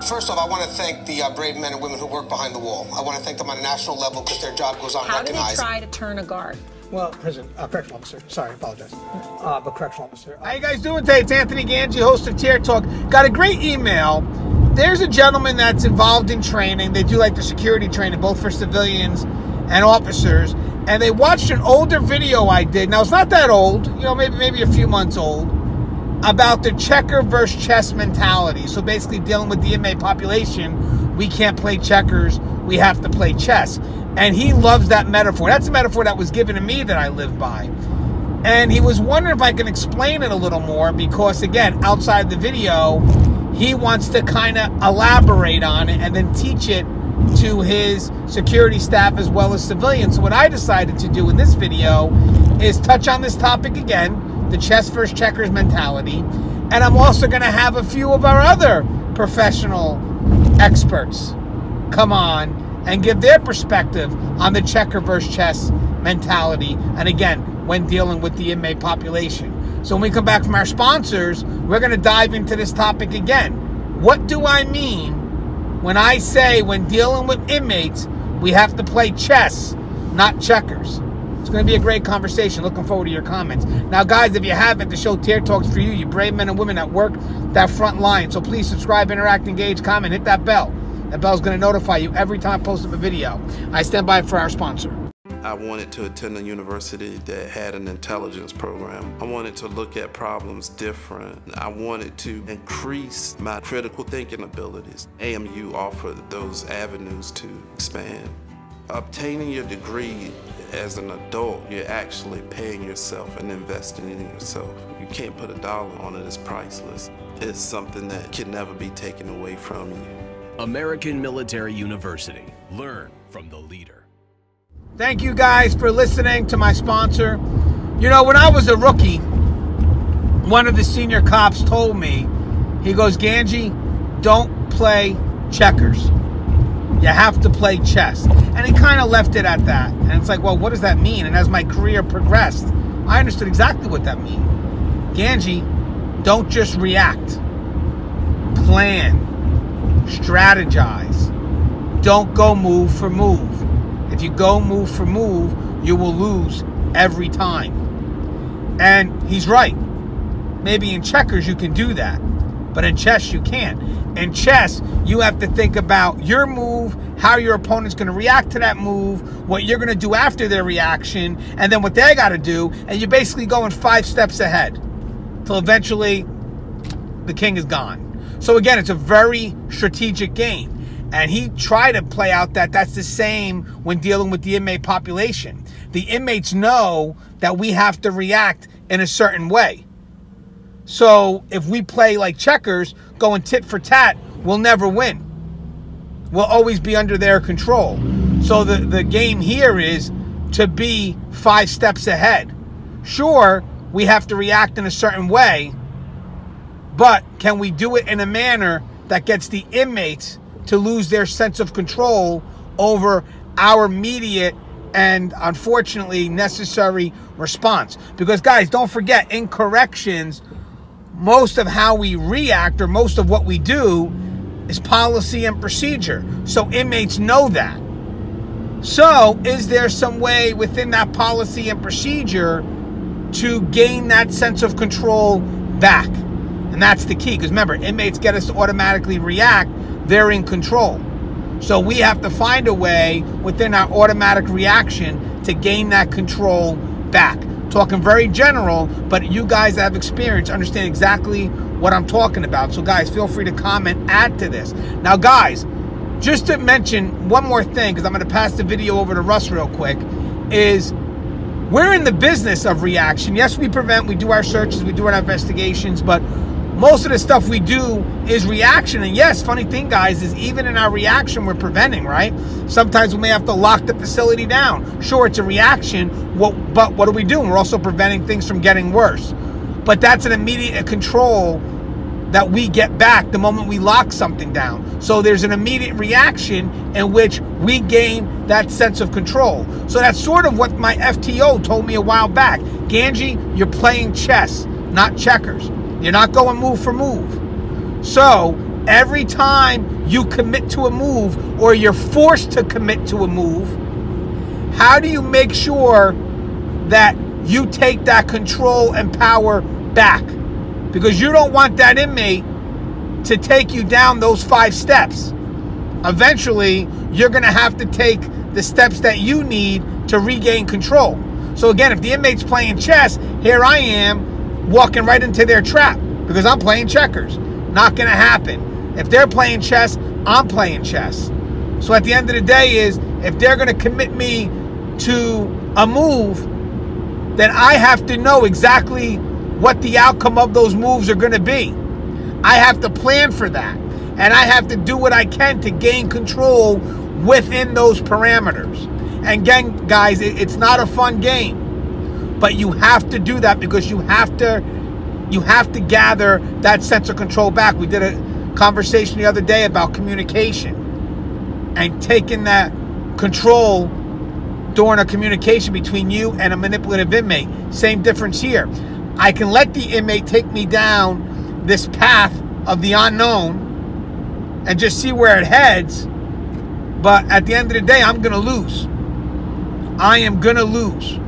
First off, I want to thank the brave men and women who work behind the wall. I want to thank them on a national level because their job goes unrecognized. How do they try to turn a guard? Well, correctional officer. Sorry, I apologize. But correctional officer. How you guys doing today? It's Anthony Gangi, host of Tier Talk. Got a great email. There's a gentleman that's involved in training. They do like the security training, both for civilians and officers. And they watched an older video I did. Now, it's not that old, you know, maybe a few months old, about the checker versus chess mentality. So basically dealing with the inmate population, we can't play checkers, we have to play chess. And he loves that metaphor. That's a metaphor that was given to me that I live by. And he was wondering if I can explain it a little more because, again, outside the video, he wants to kind of elaborate on it and then teach it to his security staff as well as civilians. So what I decided to do in this video is touch on this topic again, the chess versus checkers mentality. And I'm also going to have a few of our other professional experts come on and give their perspective on the checker versus chess mentality. And again, when dealing with the inmate population. So when we come back from our sponsors, we're going to dive into this topic again. What do I mean when I say when dealing with inmates, we have to play chess, not checkers? It's going to be a great conversation. Looking forward to your comments. Now, guys, if you haven't, the show Tier Talks for you, you brave men and women that work that front line. So please subscribe, interact, engage, comment, hit that bell. That bell's going to notify you every time I post up a video. I stand by for our sponsor. I wanted to attend a university that had an intelligence program. I wanted to look at problems different. I wanted to increase my critical thinking abilities. AMU offered those avenues to expand. Obtaining your degree as an adult, you're actually paying yourself and investing in yourself. You can't put a dollar on it, it's priceless. It's something that can never be taken away from you. American Military University. Learn from the leader. Thank you guys for listening to my sponsor. You know, when I was a rookie, one of the senior cops told me, he goes, Gangi, don't play checkers. You have to play chess. And he kind of left it at that. And it's like, well, what does that mean? And as my career progressed, I understood exactly what that means. Gangi, don't just react. Plan. Strategize. Don't go move for move. If you go move for move, you will lose every time. And he's right. Maybe in checkers you can do that, but in chess you can't. In chess, you have to think about your move, how your opponent's going to react to that move, what you're going to do after their reaction, and then what they got to do, and you're basically going 5 steps ahead till eventually the king is gone. So again, it's a very strategic game. And he tried to play out that that's the same when dealing with the inmate population. The inmates know that we have to react in a certain way. So if we play like checkers, going tit for tat, we'll never win. We'll always be under their control. So the game here is to be 5 steps ahead. Sure, we have to react in a certain way, but can we do it in a manner that gets the inmates to lose their sense of control over our immediate and unfortunately necessary response? Because guys, don't forget, in corrections, most of how we react or most of what we do is policy and procedure. So inmates know that. So is there some way within that policy and procedure to gain that sense of control back? And that's the key, because remember, inmates get us to automatically react. They're in control. So we have to find a way within our automatic reaction to gain that control back. Talking very general, but you guys that have experience understand exactly what I'm talking about. So guys, feel free to comment, add to this. Now guys, just to mention one more thing, because I'm going to pass the video over to Russ real quick, is we're in the business of reaction. Yes, we prevent, we do our searches, we do our investigations, but most of the stuff we do is reaction. And yes, funny thing, guys, is even in our reaction, we're preventing, right? Sometimes we may have to lock the facility down. Sure, it's a reaction, but what are we doing? We're also preventing things from getting worse. But that's an immediate control that we get back the moment we lock something down. So there's an immediate reaction in which we gain that sense of control. So that's sort of what my FTO told me a while back. Gangi, you're playing chess, not checkers. You're not going move for move. So every time you commit to a move or you're forced to commit to a move, how do you make sure that you take that control and power back? Because you don't want that inmate to take you down those 5 steps. Eventually, you're going to have to take the steps that you need to regain control. So again, if the inmate's playing chess, here I am walking right into their trap because I'm playing checkers. Not going to happen. If they're playing chess, I'm playing chess. So at the end of the day is, if they're going to commit me to a move, then I have to know exactly what the outcome of those moves are going to be. I have to plan for that. And I have to do what I can to gain control within those parameters. And again, guys, it's not a fun game. But you have to do that because you have to gather that sense of control back. We did a conversation the other day about communication and taking that control during a communication between you and a manipulative inmate. Same difference here. I can let the inmate take me down this path of the unknown and just see where it heads, but at the end of the day, I'm going to lose. I am going to lose.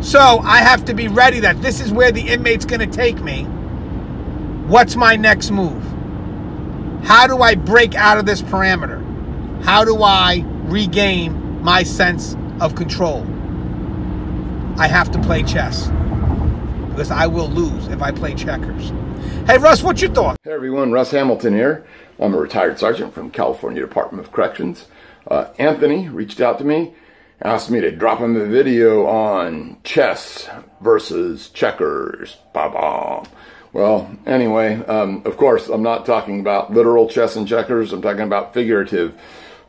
So I have to be ready that this is where the inmate's going to take me. What's my next move? How do I break out of this parameter? How do I regain my sense of control? I have to play chess because I will lose if I play checkers. Hey, Russ, what's your thought? Hey, everyone. Russ Hamilton here. I'm a retired sergeant from California Department of Corrections. Anthony reached out to me, asked me to drop him a video on chess versus checkers. Ba-bam. Well, anyway, of course, I'm not talking about literal chess and checkers. I'm talking about figurative.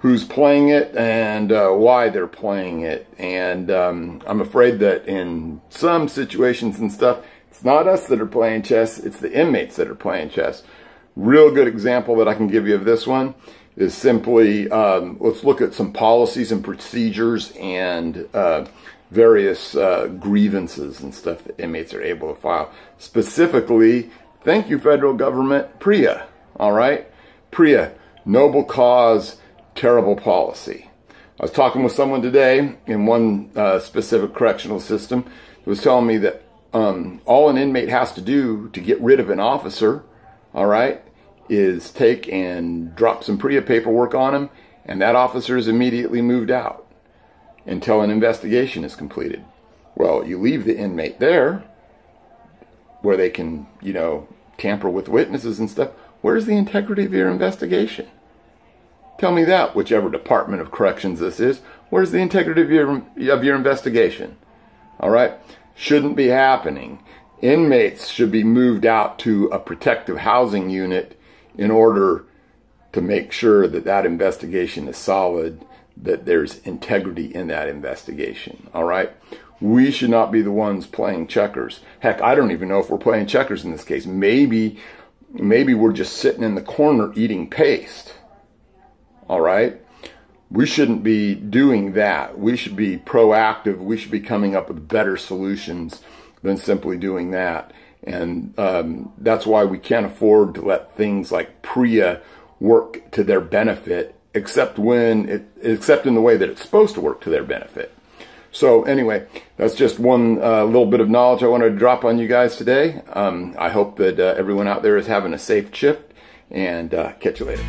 Who's playing it and why they're playing it. And I'm afraid that in some situations and stuff, it's not us that are playing chess, it's the inmates that are playing chess. Real good example that I can give you of this one is simply, let's look at some policies and procedures and various grievances and stuff that inmates are able to file. Specifically, thank you federal government, PREA, all right? PREA, noble cause, terrible policy. I was talking with someone today in one specific correctional system who was telling me that all an inmate has to do to get rid of an officer, all right, is take and drop some PREA paperwork on him, and that officer is immediately moved out until an investigation is completed. Well, you leave the inmate there where they can, you know, tamper with witnesses and stuff. Where's the integrity of your investigation? Tell me that, whichever Department of Corrections this is. Where's the integrity of your investigation? All right? Shouldn't be happening. Inmates should be moved out to a protective housing unit in order to make sure that that investigation is solid, that there's integrity in that investigation. All right? We should not be the ones playing checkers. Heck, I don't even know if we're playing checkers in this case. Maybe we're just sitting in the corner eating paste. All right? We shouldn't be doing that. We should be proactive. We should be coming up with better solutions than simply doing that. And that's why we can't afford to let things like PREA work to their benefit, except in the way that it's supposed to work to their benefit. So anyway, that's just one little bit of knowledge I wanted to drop on you guys today. I hope that everyone out there is having a safe shift, and catch you later.